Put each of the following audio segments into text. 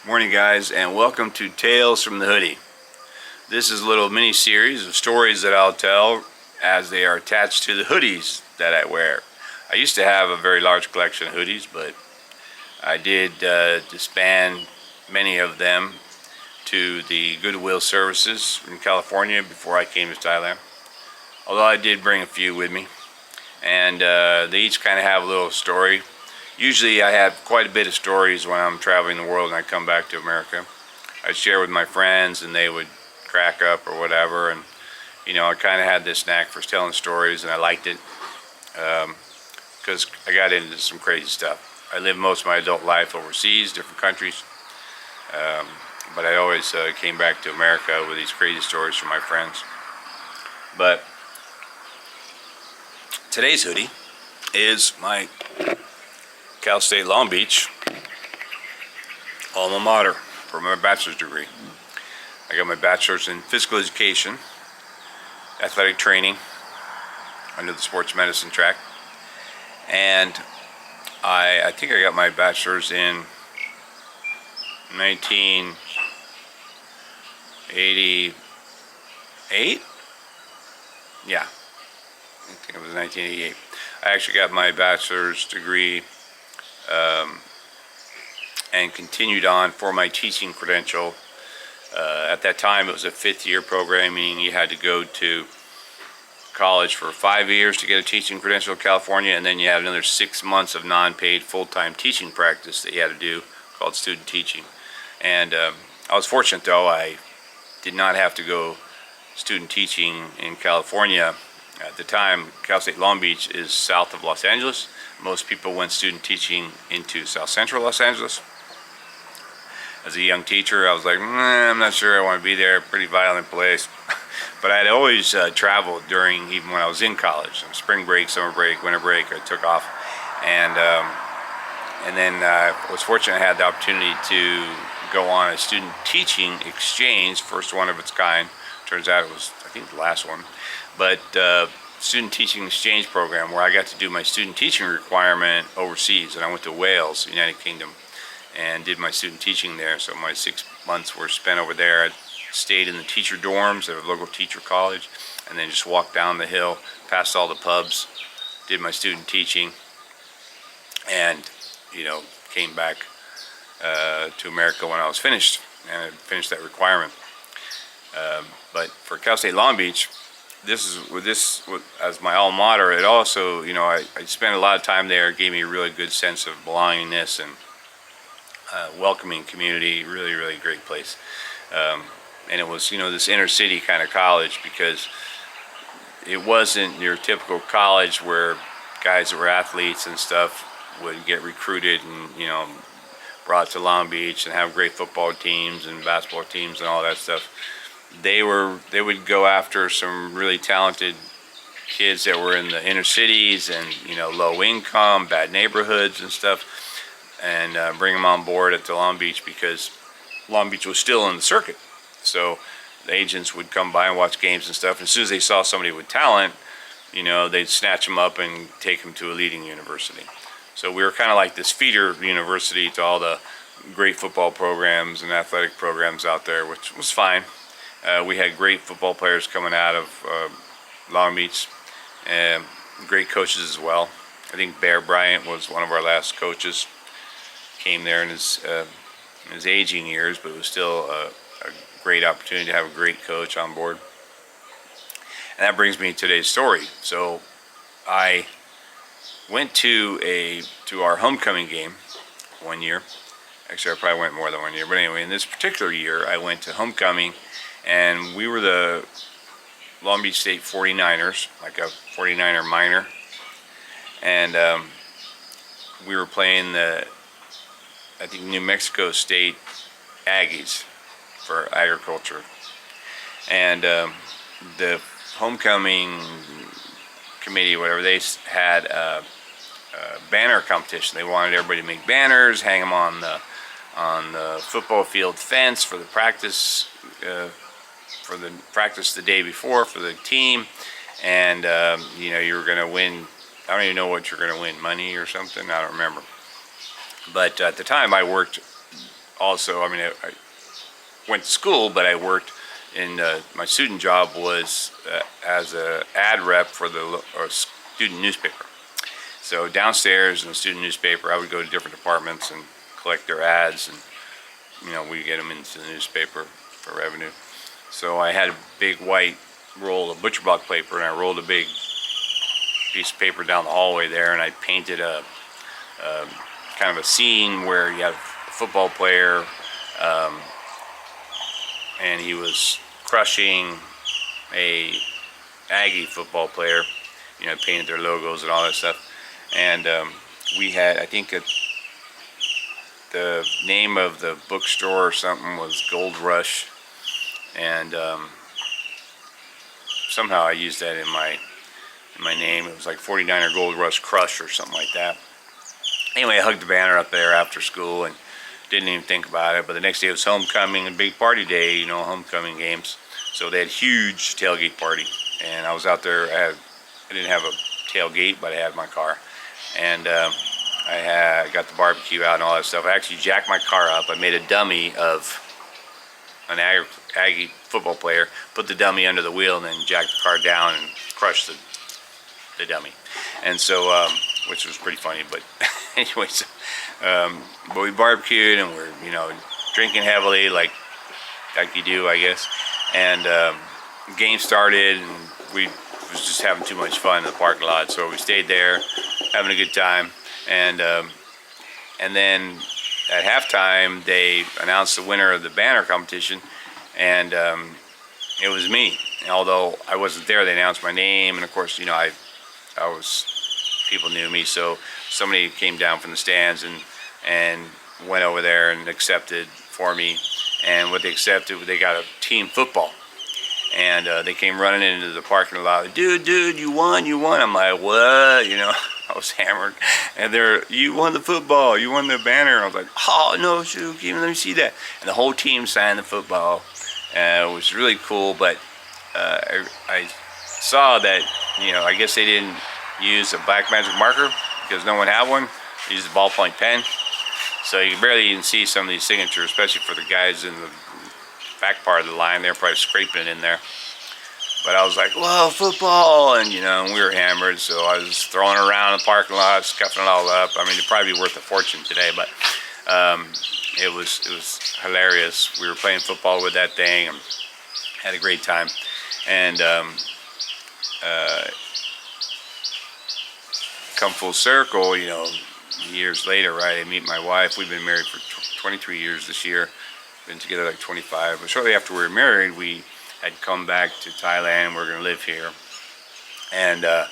Morning guys, and welcome to Tales from the Hoodie. This is a little mini series of stories that I'll tell as they are attached to the hoodies that I wear. I used to have a very large collection of hoodies, but I did disband many of them to the Goodwill services in California before I came to Thailand. Although I did bring a few with me, and they each kind of have a little story. Usually I have quite a bit of stories when I'm traveling the world and I come back to America. I'd share with my friends and they would crack up or whatever, and you know, I kind of had this knack for telling stories and I liked it because I got into some crazy stuff. I lived most of my adult life overseas, different countries, but I always came back to America with these crazy stories from my friends. But today's hoodie is my Cal State Long Beach alma mater for my bachelor's degree. I got my bachelor's in physical education, athletic training under the sports medicine track, and I think I got my bachelor's in 1988. Yeah, I think it was 1988. I actually got my bachelor's degree and continued on for my teaching credential. At that time it was a 5th year program, meaning you had to go to college for 5 years to get a teaching credential in California, and then you had another 6 months of non-paid full-time teaching practice that you had to do called student teaching. And I was fortunate though, I did not have to go student teaching in California. At the time, Cal State Long Beach is south of Los Angeles. Most people went student teaching into South Central Los Angeles. As a young teacher, I was like, I'm not sure I want to be there. Pretty violent place. But I had always traveled during, even when I was in college. Spring break, summer break, winter break, I took off. And then I was fortunate I had the opportunity to go on a student teaching exchange, first one of its kind. Turns out it was, I think, the last one. But student teaching exchange program where I got to do my student teaching requirement overseas, and I went to Wales, United Kingdom, and did my student teaching there. So my 6 months were spent over there. I stayed in the teacher dorms at a local teacher college, and then just walked down the hill, past all the pubs, did my student teaching, and you know, came back to America when I was finished, and I finished that requirement. But for Cal State Long Beach, this as my alma mater. It also, you know, I spent a lot of time there. It gave me a really good sense of belongingness and welcoming community. Really, really great place. And it was, you know, this inner city kind of college, because it wasn't your typical college where guys that were athletes and stuff would get recruited and, you know, brought to Long Beach and have great football teams and basketball teams and all that stuff. They would go after some really talented kids that were in the inner cities and, you know, low income, bad neighborhoods and stuff, and bring them on board at the Long Beach, because Long Beach was still in the circuit. So the agents would come by and watch games and stuff, and as soon as they saw somebody with talent, you know, they'd snatch them up and take them to a leading university. So we were kind of like this feeder university to all the great football programs and athletic programs out there, which was fine. We had great football players coming out of Long Beach, and great coaches as well. I think Bear Bryant was one of our last coaches. Came there in his aging years, but it was still a great opportunity to have a great coach on board. And that brings me to today's story. So I went to our homecoming game one year. Actually, I probably went more than 1 year, but anyway, in this particular year, I went to homecoming. And we were the Long Beach State 49ers, like a 49er minor. And we were playing the, I think, New Mexico State Aggies for agriculture. And the homecoming committee, whatever, they had a banner competition. They wanted everybody to make banners, hang them on the football field fence for the practice the day before for the team, and you know, you were going to win. I don't even know what you're going to win, money or something. I don't remember. But at the time, I worked also, I mean, I went to school, but I worked in, my student job was as a ad rep for the student newspaper. So downstairs in the student newspaper, I would go to different departments and collect their ads, and we get them into the newspaper for revenue. So I had a big white roll of butcher block paper, and I rolled a big piece of paper down the hallway there, and I painted a kind of a scene where you have a football player, and he was crushing a Aggie football player. Painted their logos and all that stuff. And we had, I think, the name of the bookstore or something was Gold Rush, and somehow I used that in my name. It was like 49er Gold Rush Crush or something like that. Anyway, I hugged the banner up there after school and didn't even think about it. But the next day was homecoming, a big party day, homecoming games. So they had a huge tailgate party, and I was out there. I didn't have a tailgate, but I had my car, and I got the barbecue out and all that stuff. I actually jacked my car up. I made a dummy of an Aggie football player, put the dummy under the wheel, and then jacked the car down and crushed the dummy. And so, which was pretty funny, but anyways, but we barbecued and we're, drinking heavily like you do, I guess. And the game started, and we was just having too much fun in the parking lot. So we stayed there, having a good time. And then at halftime, they announced the winner of the banner competition, and it was me. And although I wasn't there, they announced my name, and of course, I was, people knew me, so somebody came down from the stands and went over there and accepted for me. And what they accepted, they got a team football, and they came running into the parking lot. Dude, you won! I'm like, what? I was hammered, and you won the football, you won the banner. I was like, oh no, shoot, let me see that. And the whole team signed the football. It was really cool, but I saw that, I guess they didn't use a black magic marker because no one had one. They used a ballpoint pen, so you can barely even see some of these signatures, especially for the guys in the back part of the line. They're probably scraping it in there. But I was like, whoa, football, and we were hammered, so I was throwing it around the parking lot, scuffing it all up. I mean, it'd probably be worth a fortune today, but it was hilarious. We were playing football with that thing and had a great time. And come full circle, years later, right? I meet my wife. We've been married for 23 years this year. Been together like 25. But shortly after we were married, we had come back to Thailand. We're going to live here, and I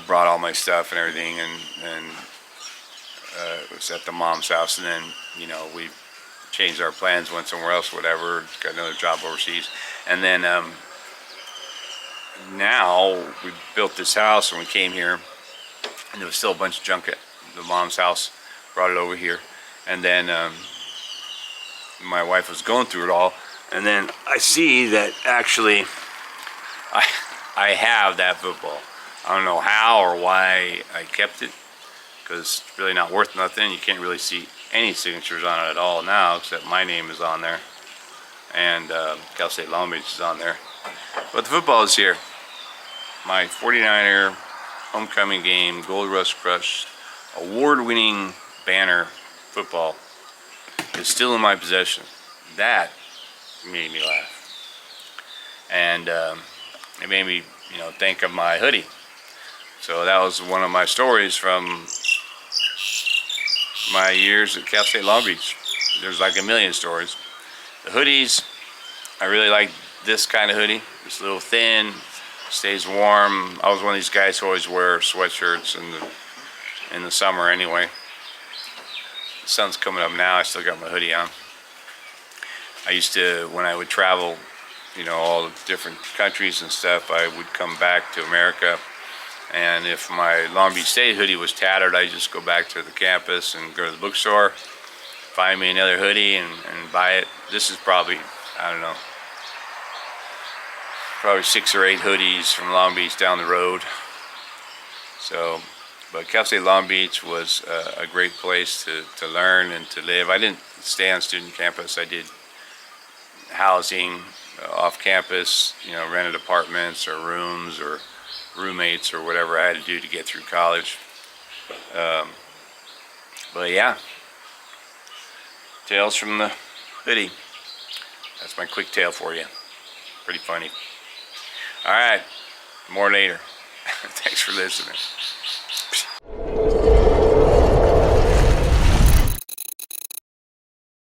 brought all my stuff and everything, and it was at the mom's house. And then we changed our plans, went somewhere else, whatever. Got another job overseas, and then now we built this house, and we came here, and there was still a bunch of junk at the mom's house. Brought it over here, and then my wife was going through it all. And then I see that actually I have that football. I don't know how or why I kept it, because it's really not worth nothing. You can't really see any signatures on it at all now, except my name is on there, and Cal State Long Beach is on there. But the football is here. My 49er homecoming game, Gold Rush Crush, award-winning banner football is still in my possession. That made me laugh, and it made me think of my hoodie. So that was one of my stories from my years at Cal State Long Beach. There's like a million stories. The hoodies, I really like this kind of hoodie. It's a little thin, stays warm. I was one of these guys who always wear sweatshirts in the summer anyway. The sun's coming up now. I still got my hoodie on. I used to, when I would travel, all the different countries and stuff, I would come back to America, and if my Long Beach State hoodie was tattered, I'd just go back to the campus and go to the bookstore, find me another hoodie and buy it. This is probably, I don't know, probably 6 or 8 hoodies from Long Beach down the road. So, but Cal State Long Beach was a great place to learn and to live. I didn't stay on student campus. I did housing off campus, rented apartments or rooms or roommates or whatever I had to do to get through college. But yeah, tales from the hoodie. That's my quick tale for you. Pretty funny. All right, more later. Thanks for listening.